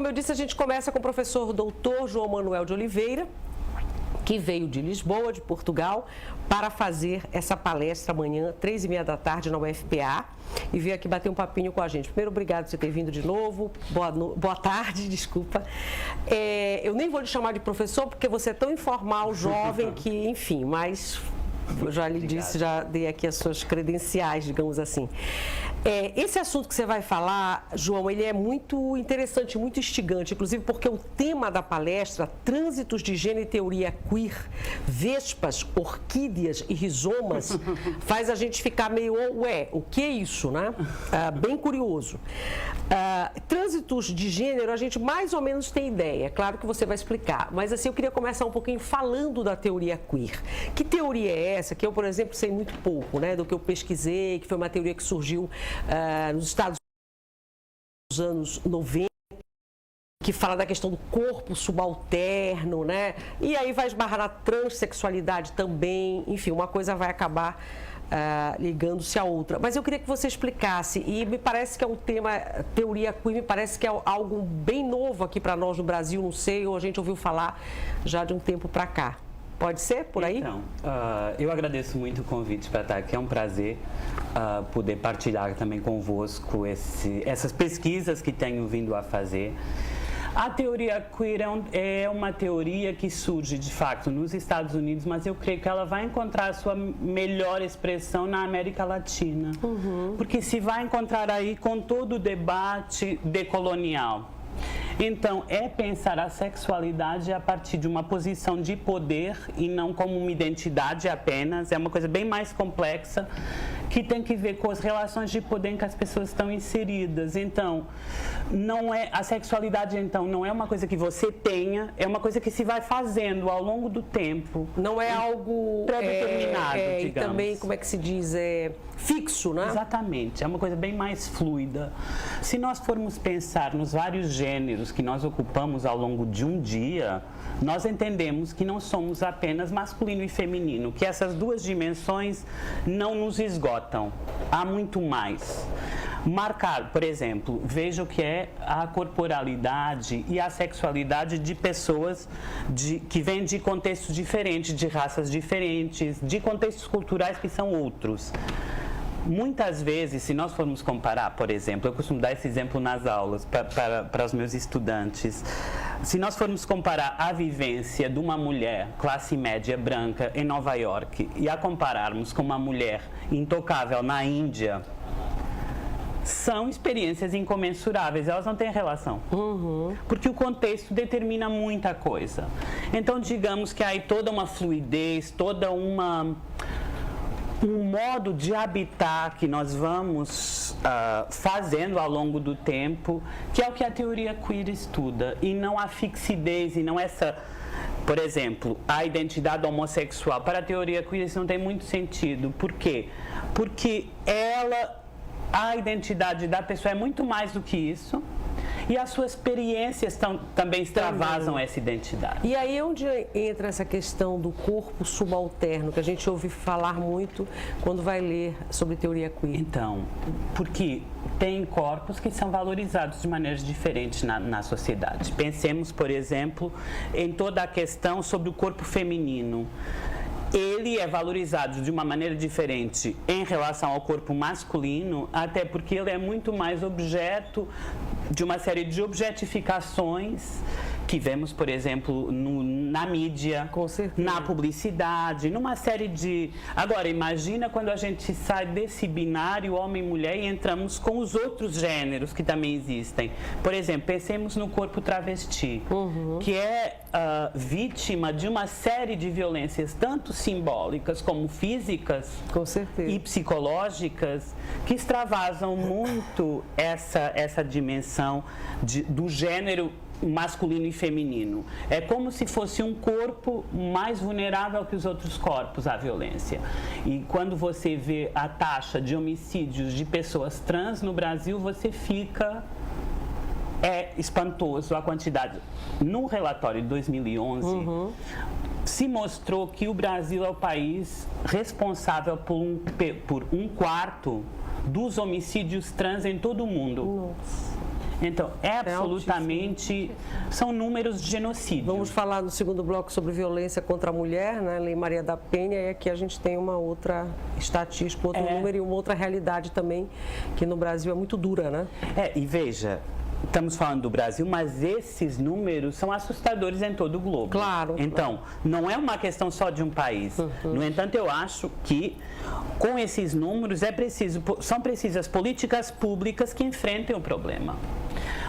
como eu disse, a gente começa com o professor doutor João Manuel de Oliveira, que veio de Lisboa, de Portugal, para fazer essa palestra amanhã, 3h30 da tarde, na UFPA, e veio aqui bater um papinho com a gente. Primeiro, obrigado por você ter vindo de novo. Boa tarde, desculpa. Eu nem vou lhe chamar de professor, porque você é tão informal, jovem, que, enfim, mas... Eu já lhe disse, já dei aqui as suas credenciais, digamos assim. Esse assunto que você vai falar, João, ele é muito interessante, muito instigante, inclusive porque o tema da palestra, Trânsitos de Gênero e Teoria Queer, Vespas, Orquídeas e Rizomas, faz a gente ficar meio, o que é isso, né? Bem curioso. Trânsitos de gênero, a gente mais ou menos tem ideia, é claro que você vai explicar, mas assim, eu queria começar um pouquinho falando da teoria queer. Que teoria é essa? Que eu, por exemplo, sei muito pouco, né, do que eu pesquisei, que foi uma teoria que surgiu nos Estados Unidos nos anos 90, que fala da questão do corpo subalterno, né? E aí vai esbarrar na transexualidade também, enfim, uma coisa vai acabar ligando-se à outra. Mas eu queria que você explicasse, e me parece que é um tema, teoria queer, me parece que é algo bem novo aqui para nós no Brasil, não sei, ou a gente ouviu falar já de um tempo para cá. Pode ser, por aí? Então, eu agradeço muito o convite para estar aqui, é um prazer poder partilhar também convosco essas pesquisas que tenho vindo a fazer. A teoria queer é uma teoria que surge, de fato, nos Estados Unidos, mas eu creio que ela vai encontrar a sua melhor expressão na América Latina. Porque se vai encontrar aí com todo o debate decolonial. Então, é pensar a sexualidade a partir de uma posição de poder e não como uma identidade apenas. É uma coisa bem mais complexa que tem que ver com as relações de poder em que as pessoas estão inseridas. Então, a sexualidade, então, não é uma coisa que você tenha, é uma coisa que se vai fazendo ao longo do tempo. Não é algo pré-determinado, digamos. E também, como é que se diz, fixo, né? Exatamente, é uma coisa bem mais fluida. Se nós formos pensar nos vários gêneros que nós ocupamos ao longo de um dia, nós entendemos que não somos apenas masculino e feminino, que essas duas dimensões não nos esgotam, há muito mais. Marcar, por exemplo, veja o que é a corporalidade e a sexualidade de pessoas que vêm de contextos diferentes, de raças diferentes, de contextos culturais que são outros. Muitas vezes, se nós formos comparar, por exemplo, eu costumo dar esse exemplo nas aulas para os meus estudantes, se nós formos comparar a vivência de uma mulher classe média branca em Nova York e a compararmos com uma mulher intocável na Índia, são experiências incomensuráveis, elas não têm relação. Porque o contexto determina muita coisa. Então, digamos que há aí toda uma fluidez, toda um modo de habitar que nós vamos fazendo ao longo do tempo, que é o que a teoria queer estuda, e não a fixidez, e não essa... Por exemplo, a identidade homossexual. Para a teoria queer isso não tem muito sentido. Por quê? Porque a identidade da pessoa é muito mais do que isso. E as suas experiências também extravasam essa identidade. E aí onde entra essa questão do corpo subalterno, que a gente ouve falar muito quando vai ler sobre teoria queer? Então, porque tem corpos que são valorizados de maneiras diferentes na sociedade. Pensemos, por exemplo, em toda a questão sobre o corpo feminino. Ele é valorizado de uma maneira diferente em relação ao corpo masculino, até porque ele é muito mais objeto de uma série de objetificações que vemos, por exemplo, na mídia, na publicidade, numa série de... Agora, imagina quando a gente sai desse binário homem-mulher e entramos com os outros gêneros que também existem. Por exemplo, pensemos no corpo travesti, que é vítima de uma série de violências, tanto simbólicas como físicas e psicológicas, que extravasam muito essa dimensão do gênero masculino e feminino. É como se fosse um corpo mais vulnerável que os outros corpos à violência. E quando você vê a taxa de homicídios de pessoas trans no Brasil, você fica... É espantoso a quantidade. No relatório de 2011, se mostrou que o Brasil é o país responsável por um quarto dos homicídios trans em todo o mundo. Então, é absolutamente, são números de genocídio. Vamos falar no segundo bloco sobre violência contra a mulher, né? Lei Maria da Penha, e aqui a gente tem uma outra estatística, outro número e uma outra realidade também, que no Brasil é muito dura, né? E veja, estamos falando do Brasil, mas esses números são assustadores em todo o globo. Claro. Então, não é uma questão só de um país. No entanto, eu acho que com esses números são precisas políticas públicas que enfrentem o problema.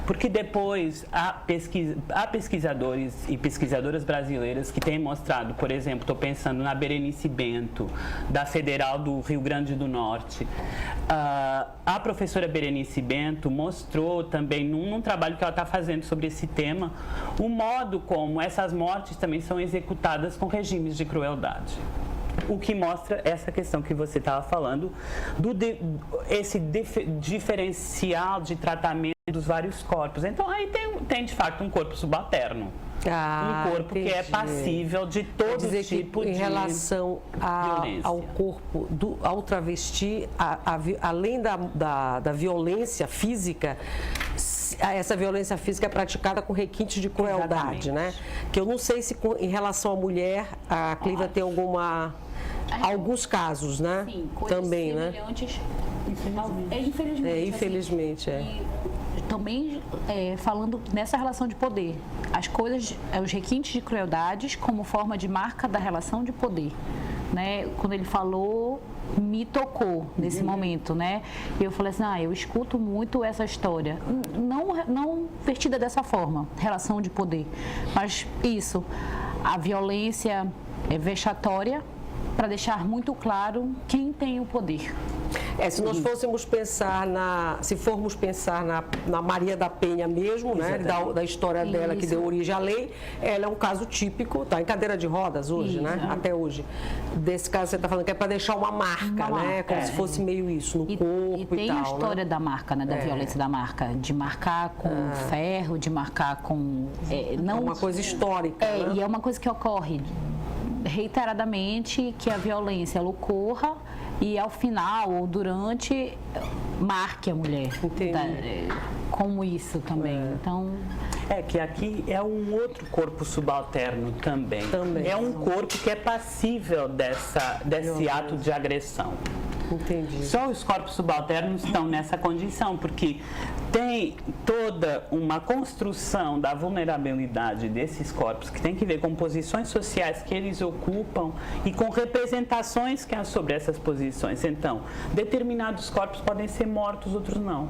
Porque depois há pesquisadores e pesquisadoras brasileiras que têm mostrado, por exemplo, estou pensando na Berenice Bento, da Federal do Rio Grande do Norte. A professora Berenice Bento mostrou também, num trabalho que ela está fazendo sobre esse tema, o modo como essas mortes também são executadas com regimes de crueldade. O que mostra essa questão que você estava falando, esse diferencial de tratamento dos vários corpos. Então, aí tem de fato um corpo subalterno. Um corpo que é passível de todo tipo de em relação ao corpo, ao travesti, além da violência física, essa violência física é praticada com requintes de crueldade, né? Que eu não sei se em relação à mulher, a Clívia tem alguns casos, né? Sim, coisas também, semelhantes. Né? Infelizmente. E também falando nessa relação de poder, os requintes de crueldades como forma de marca da relação de poder, né? Quando ele falou, me tocou nesse momento, né? E eu falei assim, eu escuto muito essa história, não vertida dessa forma, relação de poder, mas isso, a violência é vexatória, para deixar muito claro quem tem o poder. Se nós fôssemos pensar se formos pensar na Maria da Penha mesmo, né, da história dela que deu origem à lei, ela é um caso típico, está em cadeira de rodas hoje, né, até hoje. Desse caso você está falando que é para deixar uma marca, né, como se fosse meio isso, no corpo e tal. E tem a história da marca, né, da violência da marca, de marcar com ferro, de marcar com... não, é uma coisa histórica. Né? E é uma coisa que ocorre reiteradamente, que a violência ela ocorra e ao final ou durante marque a mulher. Como isso também. Então, que aqui é um outro corpo subalterno também. É um corpo que é passível desse ato de agressão. Entendi. Só os corpos subalternos estão nessa condição, porque tem toda uma construção da vulnerabilidade desses corpos que tem que ver com posições sociais que eles ocupam e com representações que há sobre essas posições. Então, determinados corpos podem ser mortos, outros não.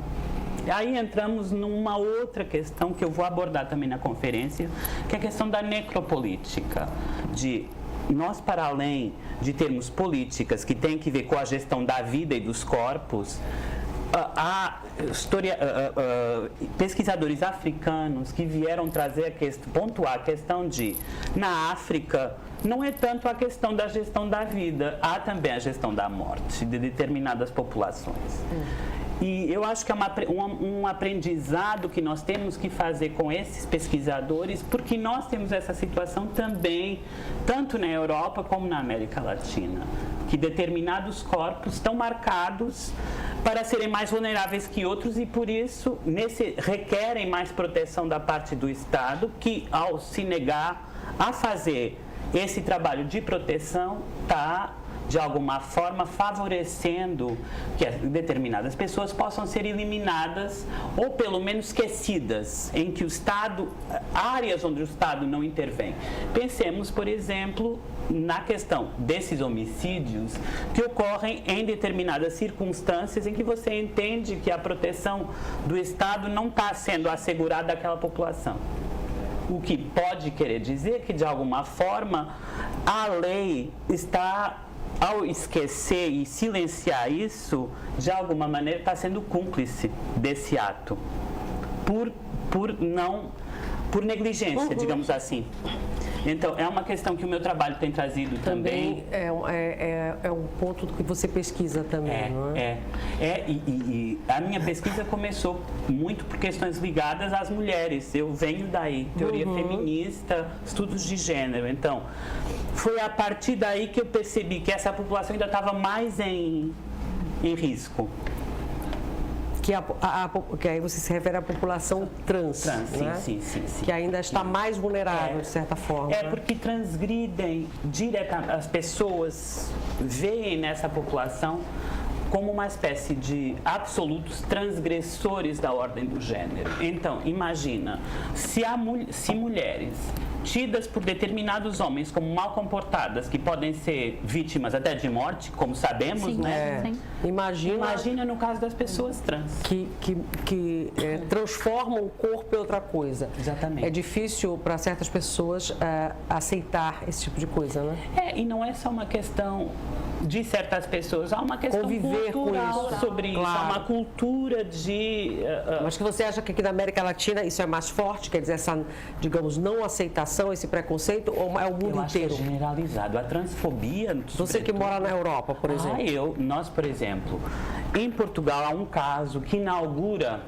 Aí entramos numa outra questão que eu vou abordar também na conferência, que é a questão da necropolítica, nós, para além de termos políticas que têm que ver com a gestão da vida e dos corpos, há pesquisadores africanos que vieram trazer pontuar a questão na África, não é tanto a questão da gestão da vida, há também a gestão da morte de determinadas populações. E eu acho que é um aprendizado que nós temos que fazer com esses pesquisadores, porque nós temos essa situação também, tanto na Europa como na América Latina, que determinados corpos estão marcados para serem mais vulneráveis que outros e, por isso, requerem mais proteção da parte do Estado, que, ao se negar a fazer esse trabalho de proteção, está de alguma forma favorecendo que determinadas pessoas possam ser eliminadas ou pelo menos esquecidas, em que o Estado, áreas onde o Estado não intervém. Pensemos, por exemplo, na questão desses homicídios que ocorrem em determinadas circunstâncias em que você entende que a proteção do Estado não está sendo assegurada àquela população. O que pode querer dizer que, de alguma forma, a lei está, ao esquecer e silenciar isso, de alguma maneira está sendo cúmplice desse ato, por negligência, digamos assim. Então, é uma questão que o meu trabalho tem trazido também. É um ponto que você pesquisa também, não é? E a minha pesquisa começou muito por questões ligadas às mulheres. Eu venho daí, teoria feminista, estudos de gênero. Então, foi a partir daí que eu percebi que essa população ainda estava mais em risco. que aí você se refere à população trans, né? Sim. Que ainda está mais vulnerável, de certa forma. É porque transgridem diretamente, as pessoas veem nessa população como uma espécie de absolutos transgressores da ordem do gênero. Então, imagina, se mulheres tidas por determinados homens como mal comportadas, que podem ser vítimas até de morte, como sabemos, né? Sim. Imagina no caso das pessoas trans. que transformam o corpo em outra coisa. Exatamente. É difícil para certas pessoas aceitar esse tipo de coisa, né? E não é só uma questão de certas pessoas, há uma questão Conviver cultural com isso. sobre isso, Claro. há uma cultura de... Mas que você acha que aqui na América Latina isso é mais forte, quer dizer, essa, digamos, não aceitação, esse preconceito, ou é o mundo eu acho que inteiro? é generalizado. A transfobia... Você que mora na Europa, por exemplo. Nós, por exemplo, em Portugal há um caso que inaugura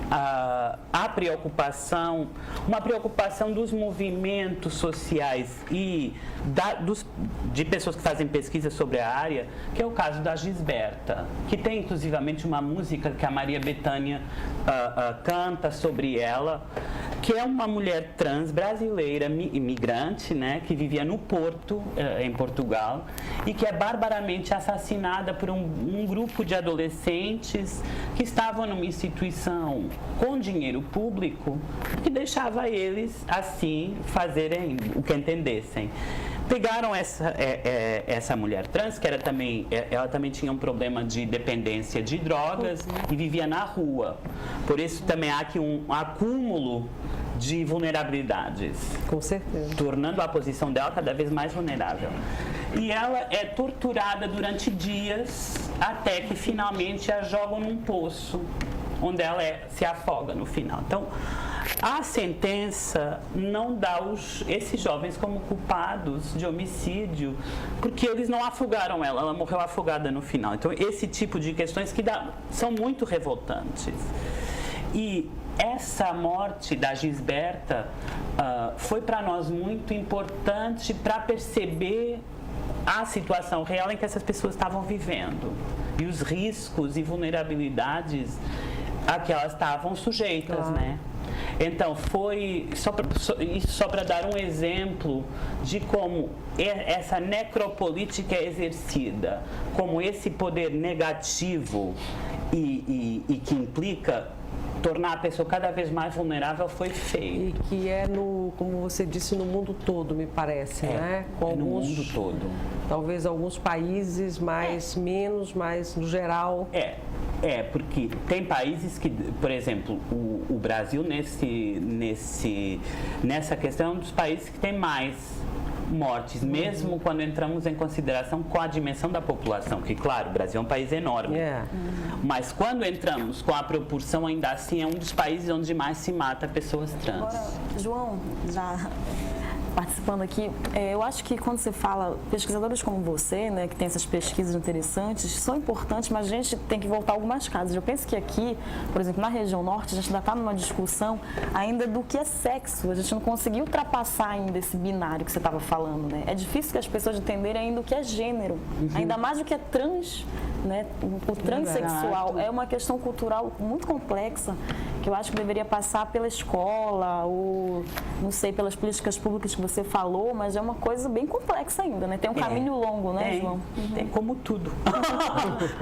a preocupação, uma preocupação dos movimentos sociais e de pessoas que fazem pesquisa sobre a área, que é o caso da Gisberta, que tem inclusivamente uma música que a Maria Bethânia canta sobre ela, que é uma mulher trans brasileira, imigrante, né, que vivia no Porto, em Portugal, e que é barbaramente assassinada por um grupo de adolescentes que estavam numa instituição com dinheiro público, que deixava eles, assim, fazerem o que entendessem. Pegaram essa mulher trans, que ela também tinha um problema de dependência de drogas e vivia na rua. Por isso também há aqui um acúmulo de vulnerabilidades. Com certeza. Tornando a posição dela cada vez mais vulnerável. E ela é torturada durante dias, até que finalmente a jogam num poço, onde ela se afoga no final. Então, a sentença não dá esses jovens como culpados de homicídio, porque eles não afogaram ela morreu afogada no final. Então, esse tipo de questões que são muito revoltantes. E essa morte da Gisberta foi para nós muito importante para perceber a situação real em que essas pessoas estavam vivendo e os riscos e vulnerabilidades a que elas estavam sujeitas, né? Então, foi só para dar um exemplo de como essa necropolítica é exercida, como esse poder negativo e que implica tornar a pessoa cada vez mais vulnerável foi feito. E que é, como você disse, no mundo todo, me parece, né? Com no mundo todo. Talvez alguns países menos, mas no geral... Porque tem países que, por exemplo, o Brasil nessa questão é um dos países que tem mais mortes, mesmo quando entramos em consideração com a dimensão da população, que claro, o Brasil é um país enorme, mas quando entramos com a proporção, ainda assim é um dos países onde mais se mata pessoas trans. Agora, João, já participando aqui, eu acho que quando você fala, pesquisadores como você, né, que tem essas pesquisas interessantes, são importantes, mas a gente tem que voltar a algumas casas. Eu penso que aqui, por exemplo, na região norte, a gente ainda está numa discussão ainda do que é sexo. A gente não conseguiu ultrapassar ainda esse binário que você estava falando, né? É difícil que as pessoas entenderem ainda o que é gênero, ainda mais o que é trans, né? O transexual é uma questão cultural muito complexa, que eu acho que deveria passar pela escola, ou, não sei, pelas políticas públicas que você falou, mas é uma coisa bem complexa ainda, né? Tem um caminho longo, né, João? Tem como tudo.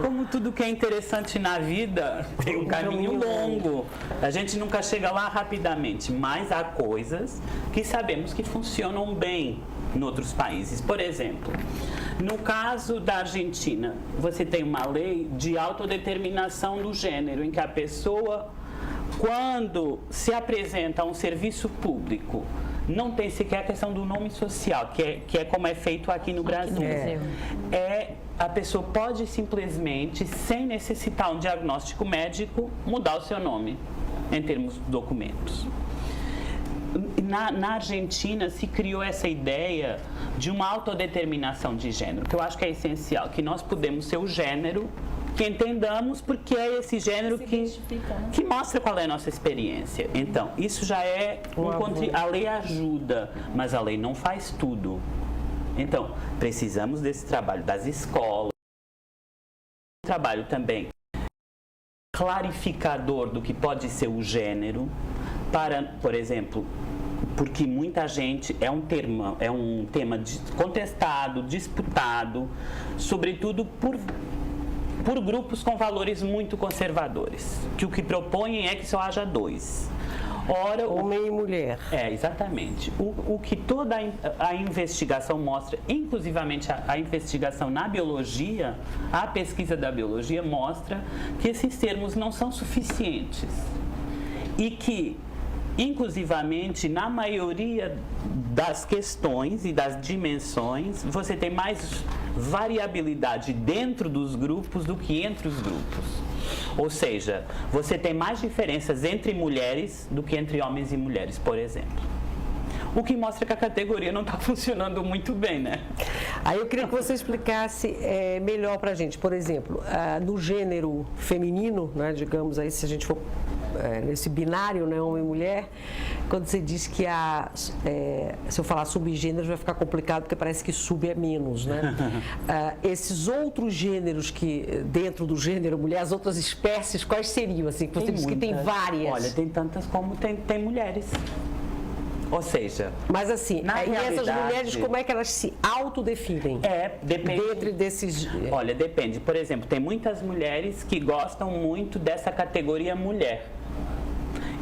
Como tudo que é interessante na vida, tem um caminho longo. A gente nunca chega lá rapidamente, mas há coisas que sabemos que funcionam bem em outros países. Por exemplo, no caso da Argentina, você tem uma lei de autodeterminação do gênero, em que a pessoa, quando se apresenta a um serviço público, não tem sequer a questão do nome social, que é como é feito aqui no Brasil. A pessoa pode simplesmente, sem necessitar um diagnóstico médico, mudar o seu nome, em termos de documentos. Na Argentina se criou essa ideia de uma autodeterminação de gênero, que eu acho que é essencial, que nós podemos ser o gênero que entendamos, porque é esse gênero que mostra qual é a nossa experiência. Então, isso já é a lei ajuda, mas a lei não faz tudo. Então, precisamos desse trabalho das escolas, trabalho também clarificador do que pode ser o gênero, para, por exemplo, porque muita gente é um tema contestado, disputado, sobretudo por grupos com valores muito conservadores, que o que propõem é que só haja dois. Ora, homem e mulher. Exatamente. O que toda a investigação mostra, inclusivamente a investigação na biologia, a pesquisa da biologia mostra que esses termos não são suficientes. E que, inclusivamente, na maioria das questões e das dimensões, você tem mais variabilidade dentro dos grupos do que entre os grupos. Ou seja, você tem mais diferenças entre mulheres do que entre homens e mulheres, por exemplo. O que mostra que a categoria não está funcionando muito bem, né? Aí eu queria que você explicasse melhor para a gente. Por exemplo, no gênero feminino, né, digamos aí, se a gente for nesse binário, né, homem e mulher, quando você diz que se eu falar subgêneros vai ficar complicado porque parece que sub é menos, né? Esses outros gêneros que dentro do gênero mulher, as outras espécies, quais seriam assim? Você disse que tem várias. Olha, tem tantas como tem mulheres. Ou seja, mas assim, e essas mulheres, como é que elas se autodefinem? Depende. Dentro desses... Olha, depende. Por exemplo, tem muitas mulheres que gostam muito dessa categoria mulher.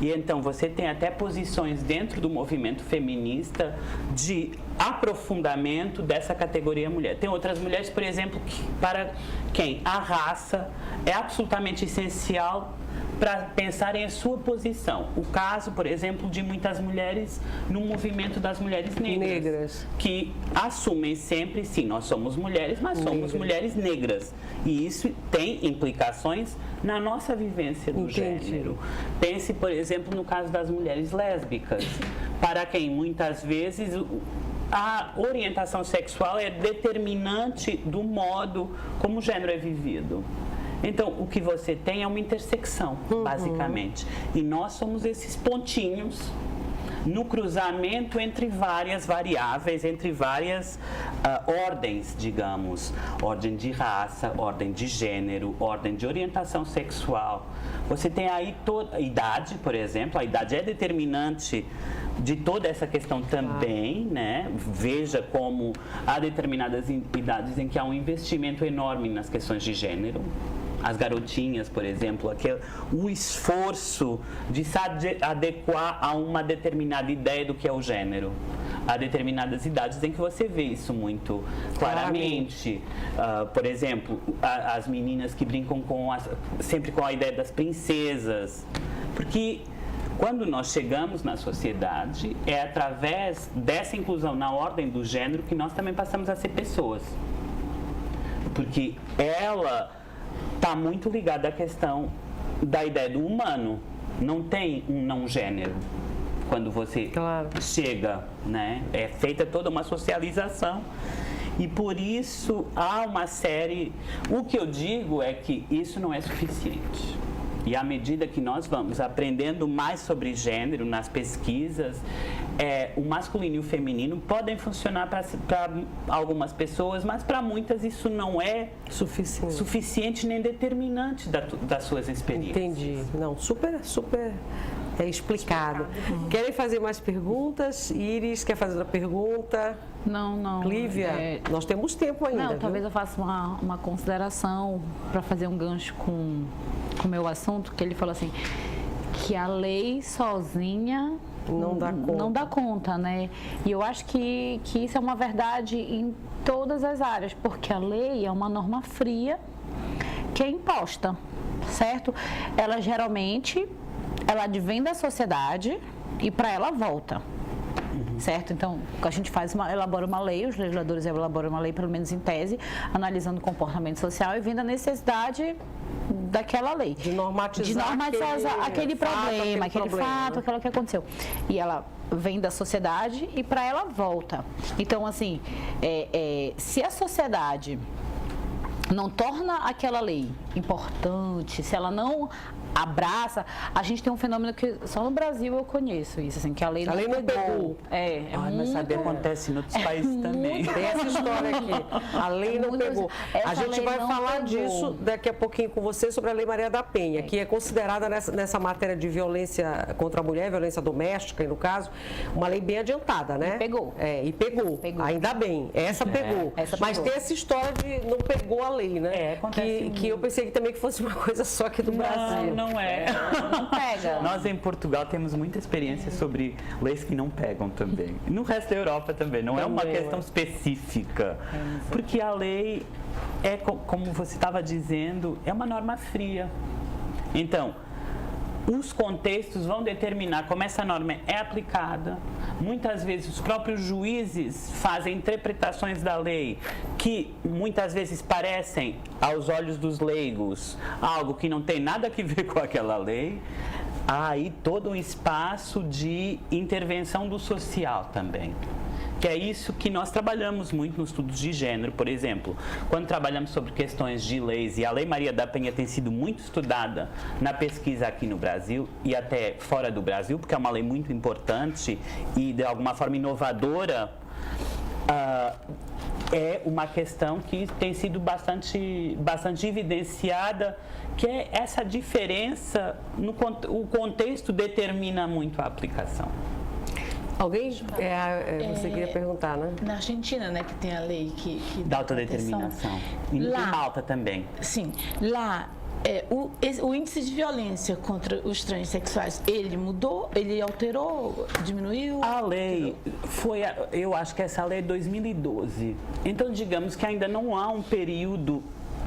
E então você tem até posições dentro do movimento feminista de aprofundamento dessa categoria mulher. Tem outras mulheres, por exemplo, para quem a raça é absolutamente essencial para pensarem a sua posição. O caso, por exemplo, de muitas mulheres no movimento das mulheres negras. Que assumem sempre, sim, nós somos mulheres, mas somos mulheres negras. E isso tem implicações na nossa vivência do gênero. Pense, por exemplo, no caso das mulheres lésbicas, para quem muitas vezes a orientação sexual é determinante do modo como o gênero é vivido. Então, o que você tem é uma intersecção, basicamente. E nós somos esses pontinhos no cruzamento entre várias variáveis, entre várias ordens, digamos. Ordem de raça, ordem de gênero, ordem de orientação sexual. Você tem aí toda a idade, por exemplo. A idade é determinante de toda essa questão também, né? Veja como há determinadas idades em que há um investimento enorme nas questões de gênero. As garotinhas, por exemplo, o esforço de se adequar a uma determinada ideia do que é o gênero. Há determinadas idades em que você vê isso muito claramente. Por exemplo, as meninas que brincam sempre com a ideia das princesas. Porque quando nós chegamos na sociedade, é através dessa inclusão na ordem do gênero que nós também passamos a ser pessoas. Porque ela está muito ligada à questão da ideia do humano. Não tem um não gênero quando você chega, né? É feita toda uma socialização e por isso há uma série... O que eu digo é que isso não é suficiente. E à medida que nós vamos aprendendo mais sobre gênero nas pesquisas, o masculino e o feminino podem funcionar para algumas pessoas, mas para muitas isso não é suficiente nem determinante das suas experiências. Entendi. Não, super explicado. Querem fazer mais perguntas? Iris, quer fazer uma pergunta? Não. Lívia, nós temos tempo ainda. Não, talvez eu faça uma consideração para fazer um gancho com o meu assunto, que ele falou assim, que a lei sozinha não dá conta, né? E eu acho que isso é uma verdade em todas as áreas, porque a lei é uma norma fria que é imposta, certo? Ela geralmente, ela advém da sociedade e para ela volta. Certo? Então, a gente elabora uma lei, os legisladores elaboram uma lei, pelo menos em tese, analisando o comportamento social e vendo a necessidade daquela lei. De normatizar aquele problema, aquele fato, aquilo que aconteceu. E ela vem da sociedade e para ela volta. Então, assim, se a sociedade não torna aquela lei importante, se ela não abraça. A gente tem um fenômeno que só no Brasil eu conheço isso, assim, que a lei não pegou. Mas sabe, acontece em outros países também. Tem essa história aqui. A lei não pegou. A gente vai falar disso daqui a pouquinho com você, sobre a Lei Maria da Penha, que é considerada nessa matéria de violência contra a mulher, violência doméstica, e no caso, uma lei bem adiantada, né? E pegou. Pegou. Ainda bem. Essa pegou. Mas tem essa história de não pegou a lei, né? Que eu pensei que também que fosse uma coisa só aqui do Brasil. Não é. Não pega. Nós em Portugal temos muita experiência sobre leis que não pegam também. No resto da Europa também. Não é uma questão específica. Porque a lei é, como você estava dizendo, é uma norma fria. Então, os contextos vão determinar como essa norma é aplicada. Muitas vezes os próprios juízes fazem interpretações da lei que muitas vezes parecem, aos olhos dos leigos, algo que não tem nada a ver com aquela lei. Há aí todo um espaço de intervenção do social também. Que é isso que nós trabalhamos muito nos estudos de gênero, por exemplo. Quando trabalhamos sobre questões de leis, e a Lei Maria da Penha tem sido muito estudada na pesquisa aqui no Brasil e até fora do Brasil, porque é uma lei muito importante e de alguma forma inovadora, é uma questão que tem sido bastante evidenciada, que é essa diferença, o contexto determina muito a aplicação. Alguém? Você queria perguntar, né? Na Argentina, né, que tem a lei que da autodeterminação. E em Malta também. Sim. Lá, o índice de violência contra os transexuais, ele mudou? Ele alterou? Diminuiu? A lei eu acho que essa lei é 2012. Então, digamos que ainda não há um período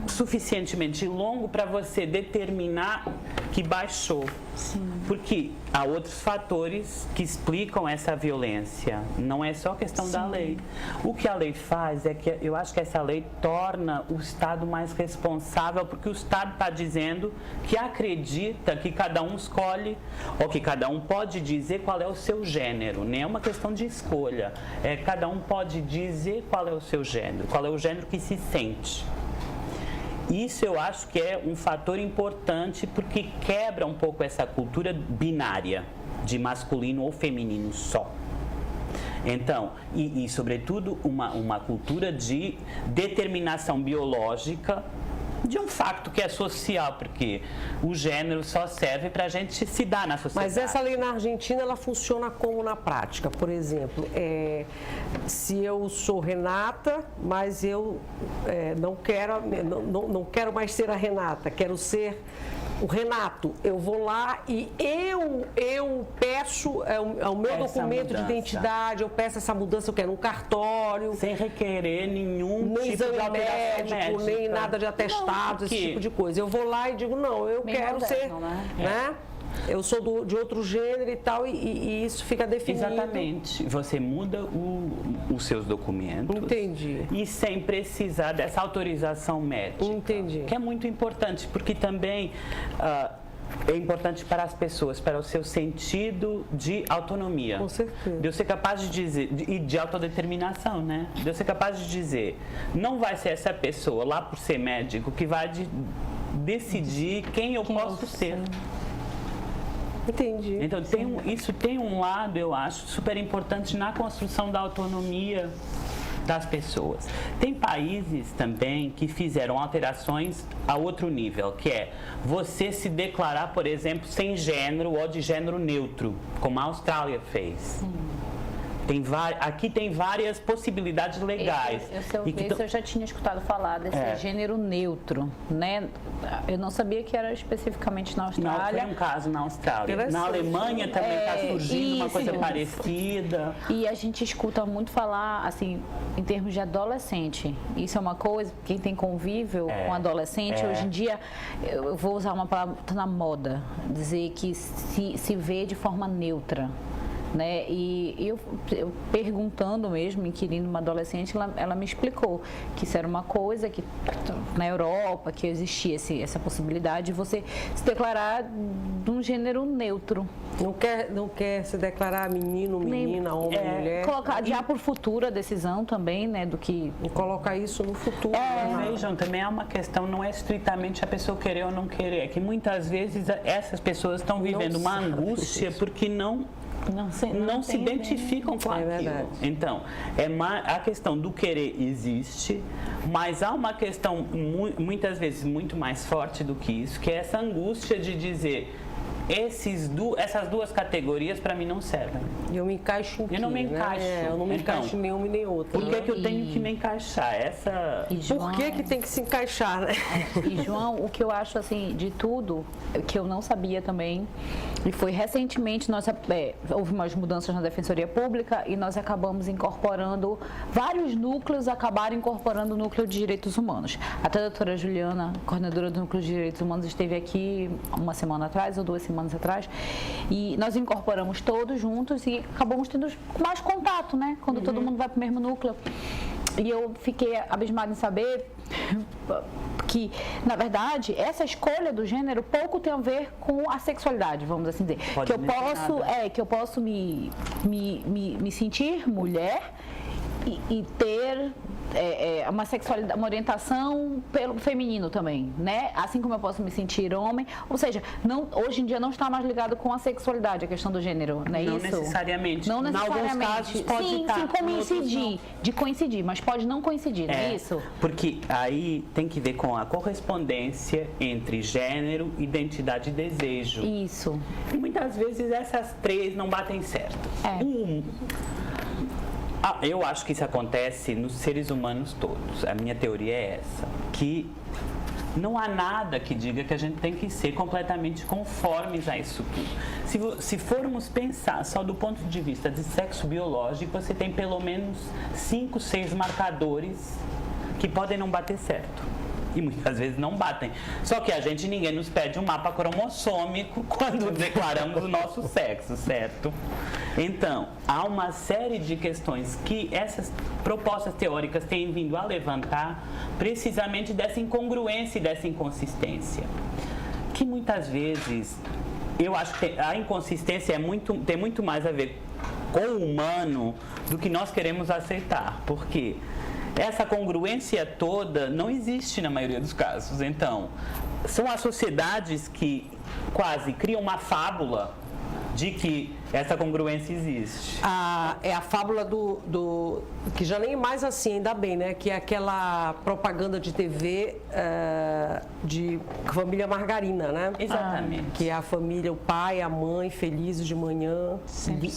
suficientemente longo para você determinar que baixou. Sim. Porque há outros fatores que explicam essa violência. Não é só questão da lei. O que a lei faz é que eu acho que essa lei torna o Estado mais responsável, porque o Estado está dizendo que acredita que cada um escolhe, ou que cada um pode dizer qual é o seu gênero. Nem é uma questão de escolha. Cada um pode dizer qual é o seu gênero, qual é o gênero que se sente. Isso eu acho que é um fator importante, porque quebra um pouco essa cultura binária de masculino ou feminino só. Então, e sobretudo uma cultura de determinação biológica de um facto que é social, porque o gênero só serve para a gente se dar na sociedade. Mas essa lei na Argentina, ela funciona como na prática? Por exemplo, se eu sou Renata, mas eu não quero mais ser a Renata, quero ser o Renato, eu vou lá e eu peço o meu documento de identidade, eu peço essa mudança, eu quero um cartório. Sem requerer nenhum nem tipo de médico, médica, nem nada de atestado, esse tipo de coisa. Eu vou lá e digo, não, eu quero moderno, ser, né? Eu sou de outro gênero e tal, e isso fica definido. Exatamente. Você muda os seus documentos. Entendi. E sem precisar dessa autorização médica. Entendi. Que é muito importante, porque também é importante para as pessoas, para o seu sentido de autonomia. Com certeza. De eu ser capaz de dizer, e de autodeterminação, né? De eu ser capaz de dizer, não vai ser essa pessoa, lá por ser médico, que vai decidir quem eu posso ser. Entendi. Então, isso tem um lado, eu acho, super importante na construção da autonomia das pessoas. Tem países também que fizeram alterações a outro nível, que é você se declarar, por exemplo, sem gênero ou de gênero neutro, como a Austrália fez. Aqui tem várias possibilidades legais. Eu já tinha escutado falar desse gênero neutro, né? Eu não sabia que era especificamente na Austrália. Não, foi um caso na Austrália. Na Alemanha também está surgindo uma coisa parecida. E a gente escuta muito falar, assim, em termos de adolescente. Isso é uma coisa, quem tem convívio com adolescente, hoje em dia, eu vou usar uma palavra, tá na moda, dizer que se vê de forma neutra. né? E eu perguntando mesmo, inquirindo uma adolescente, ela me explicou que isso era uma coisa que na Europa, que existia essa possibilidade de você se declarar de um gênero neutro. Não quer se declarar menino, menina, homem, mulher. Colocar já por futuro a decisão também, né, do que... E colocar isso no futuro. né? Vejam, também é uma questão, não é estritamente a pessoa querer ou não querer, é que muitas vezes essas pessoas estão vivendo uma angústia porque não se identificam com aquilo. Verdade. Então, a questão do querer existe, mas há uma questão muitas vezes muito mais forte do que isso, que é essa angústia de dizer essas duas categorias para mim não servem. E eu me encaixo em quê, Eu não me né? encaixo. Eu não me encaixo em nenhuma e nem outra. Por que eu tenho que me encaixar? Por que tem que se encaixar, né? E, João, o que eu acho, assim, de tudo, que eu não sabia também, e foi recentemente, houve umas mudanças na Defensoria Pública e nós acabamos incorporando, vários núcleos acabaram incorporando o Núcleo de Direitos Humanos. Até a doutora Juliana, coordenadora do Núcleo de Direitos Humanos, esteve aqui uma semana atrás, ou 2 semanas atrás, e nós incorporamos todos juntos e acabamos tendo mais contato, né? Quando todo mundo vai para o mesmo núcleo. E eu fiquei abismada em saber que, na verdade, essa escolha do gênero pouco tem a ver com a sexualidade, vamos assim dizer. Que eu posso me sentir mulher e ter uma sexualidade, uma orientação pelo feminino também, né? Assim como eu posso me sentir homem, ou seja, hoje em dia não está mais ligado com a sexualidade, a questão do gênero, não é Não isso? necessariamente. Não necessariamente. Em alguns casos pode sim, estar, coincidir, de coincidir, mas pode não coincidir, não é isso? Porque aí tem que ver com a correspondência entre gênero, identidade e desejo. Isso. E muitas vezes essas três não batem certo. Eu acho que isso acontece nos seres humanos todos. A minha teoria é essa, que não há nada que diga que a gente tem que ser completamente conformes a isso tudo. Se formos pensar só do ponto de vista de sexo biológico, você tem pelo menos 5, 6 marcadores que podem não bater certo. E muitas vezes não batem. Só que ninguém nos pede um mapa cromossômico quando declaramos o nosso sexo, certo? Então, há uma série de questões que essas propostas teóricas têm vindo a levantar precisamente dessa incongruência e dessa inconsistência. Que muitas vezes, eu acho que a inconsistência tem muito mais a ver com o humano do que nós queremos aceitar. Por quê? Essa congruência toda não existe na maioria dos casos. Então, são as sociedades que quase criam uma fábula de que essa congruência existe. É a fábula do que já nem mais assim, ainda bem, né? Que é aquela propaganda de TV de família margarina, né? Exatamente. Que é a família, o pai, a mãe, felizes de manhã,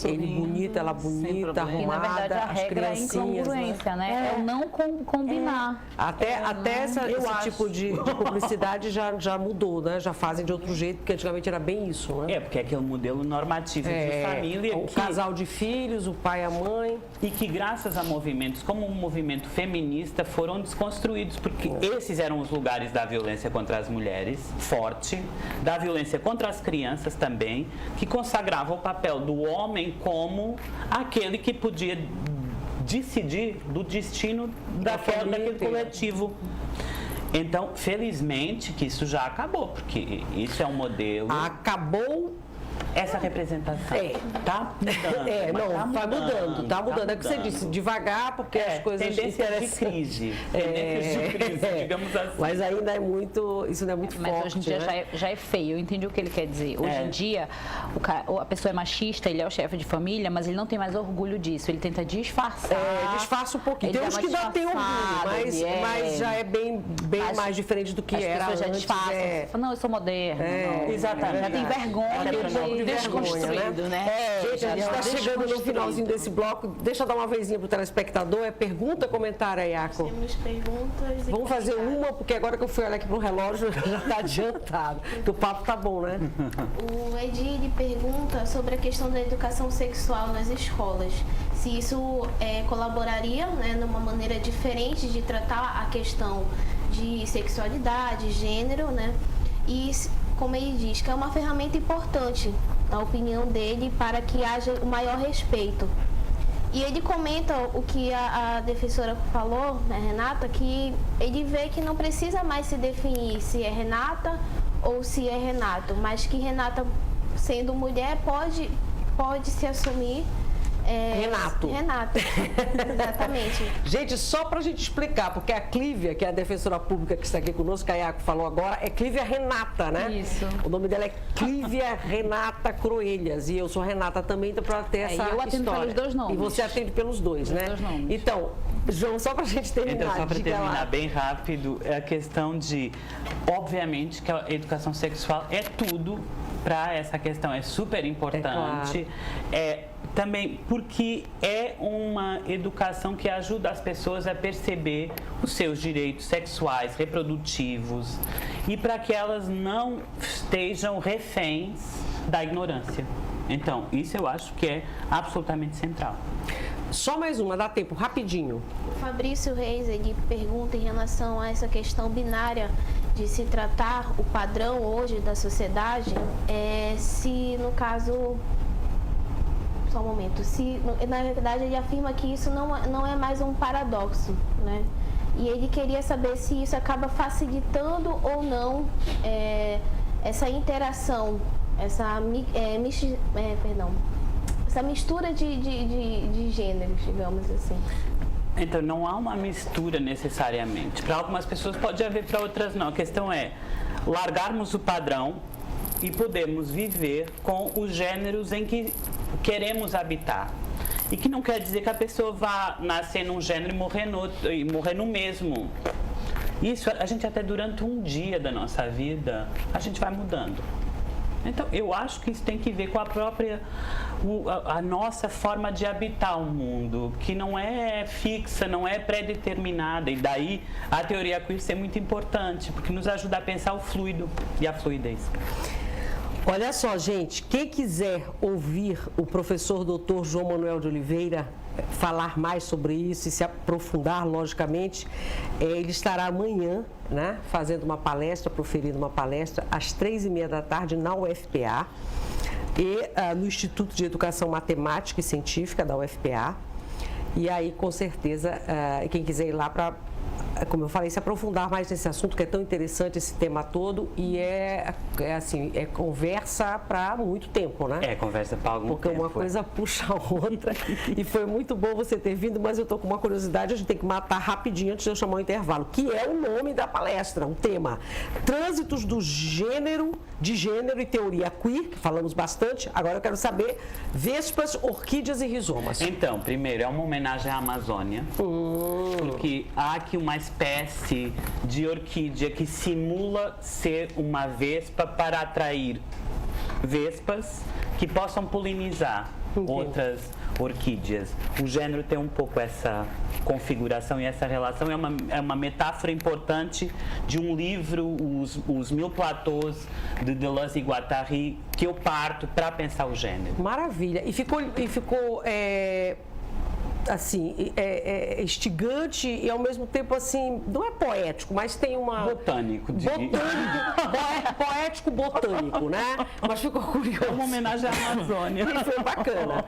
ele bonito, ela bonita, arrumada, E na verdade a regra é a incongruência, né? É o não combinar. Até esse tipo de publicidade já mudou, né? Já fazem de outro jeito, porque antigamente era bem isso, né? Porque é aquele modelo normativo de família. O casal de filhos, o pai e a mãe. E que graças a movimentos como o movimento feminista foram desconstruídos, porque esses eram os lugares da violência contra as mulheres, forte, da violência contra as crianças também, que consagrava o papel do homem como aquele que podia decidir do destino daquele coletivo. Então, felizmente que isso já acabou, porque isso é um modelo... Acabou essa representação. Tá mudando. Tá mudando. É o que você disse, devagar, porque as coisas tendências de crise. Tendências de crise, digamos assim. Mas ainda é muito, isso não é muito forte. Mas hoje em dia, né? já é feio, eu entendi o que ele quer dizer. Hoje em dia, a pessoa é machista, ele é o chefe de família, mas ele não tem mais orgulho disso, ele tenta disfarçar. Disfarça um pouquinho. Tem uns que ainda tem orgulho, mas já é bem mais diferente do que era antes. As pessoas já disfarçam. Não, eu sou moderna. Exatamente. Já tem vergonha de desconstruído, né? Gente, a gente está chegando no finalzinho desse bloco. Deixa eu dar uma vezinha pro telespectador. Pergunta, comentário aí, Iaco. Temos perguntas. Vamos fazer uma, porque agora que eu fui olhar aqui pro relógio, já está adiantado. O papo tá bom, né? O Edir pergunta sobre a questão da educação sexual nas escolas. Se isso colaboraria, né, numa maneira diferente de tratar a questão de sexualidade, gênero, né? E como ele diz, que é uma ferramenta importante na opinião dele, para que haja o maior respeito. E ele comenta o que a defensora falou, né, Renata, que ele vê que não precisa mais se definir se é Renata ou se é Renato, mas que Renata, sendo mulher, pode se assumir Renato. Renato, exatamente. Gente, só pra gente explicar, porque a Clívia, que é a defensora pública que está aqui conosco, que a Iaco falou agora, é Clívia Renata, né? Isso. O nome dela é Clívia Renata Croelhas. E eu sou Renata também, então pra ter essa E eu atendo história. pelos dois nomes. E você atende pelos dois, né? dois nomes. Então, João, só pra gente terminar. Então, só para diga lá. terminar bem rápido, é a questão de, obviamente, que a educação sexual é tudo para essa questão, é super importante. Também porque é uma educação que ajuda as pessoas a perceber os seus direitos sexuais, reprodutivos, e para que elas não estejam reféns da ignorância. Então, isso eu acho que é absolutamente central. Só mais uma, dá tempo, rapidinho. O Fabrício Reis, ele pergunta em relação a essa questão binária de se tratar o padrão hoje da sociedade, se no caso... Só um momento. Na verdade, ele afirma que isso não é mais um paradoxo, né? E ele queria saber se isso acaba facilitando ou não essa interação, essa mistura de gêneros, digamos assim. Então, não há uma mistura necessariamente. Para algumas pessoas pode haver, para outras não. A questão é largarmos o padrão e podermos viver com os gêneros em que queremos habitar. E que não quer dizer que a pessoa vá nascer num gênero e morrer no mesmo. Isso, a gente até durante um dia da nossa vida, a gente vai mudando. Então, eu acho que isso tem que ver com a nossa forma de habitar o mundo, que não é fixa, não é pré-determinada. E daí a teoria queer ser muito importante, porque nos ajuda a pensar o fluido e a fluidez. Olha só, gente, quem quiser ouvir o professor Dr. João Manuel de Oliveira falar mais sobre isso e se aprofundar, logicamente, ele estará amanhã, né, fazendo uma palestra, proferindo uma palestra às 3h30 da tarde na UFPA e no Instituto de Educação Matemática e Científica da UFPA. E aí, com certeza, quem quiser ir lá para, como eu falei, se aprofundar mais nesse assunto, que é tão interessante esse tema todo, e é conversa para muito tempo, né? É, conversa para algum tempo. Porque uma coisa puxa a outra. E foi muito bom você ter vindo, mas eu estou com uma curiosidade, a gente tem que matar rapidinho antes de eu chamar o intervalo, que é o nome da palestra, o tema: Trânsitos do Gênero, de Gênero e Teoria Queer, que falamos bastante. Agora eu quero saber vespas, orquídeas e rizomas. Então, primeiro, é uma homenagem à Amazônia, porque há aqui uma espécie de orquídea que simula ser uma vespa para atrair vespas que possam polinizar outras orquídeas. O gênero tem um pouco essa configuração e essa relação. É uma metáfora importante de um livro, Os Mil Platôs, de Deleuze e Guattari, que eu parto para pensar o gênero. Maravilha. E ficou assim, instigante e ao mesmo tempo assim, não é poético, mas tem uma... Botânico. Poético botânico, né? Mas ficou curioso. É uma homenagem à Amazônia. E foi bacana.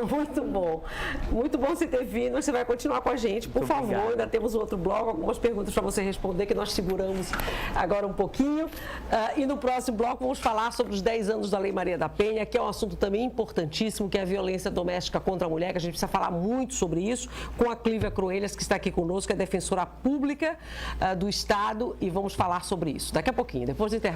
Muito bom. Muito bom você ter vindo. Você vai continuar com a gente, por favor. Obrigado. Ainda temos outro bloco, algumas perguntas para você responder, que nós seguramos agora um pouquinho. E no próximo bloco vamos falar sobre os 10 anos da Lei Maria da Penha, que é um assunto também importantíssimo, que é a violência doméstica contra a mulher, que a gente precisa falar muito sobre isso, com a Clívia Croelhas, que está aqui conosco, é defensora pública do Estado, e vamos falar sobre isso daqui a pouquinho, depois do intervalo.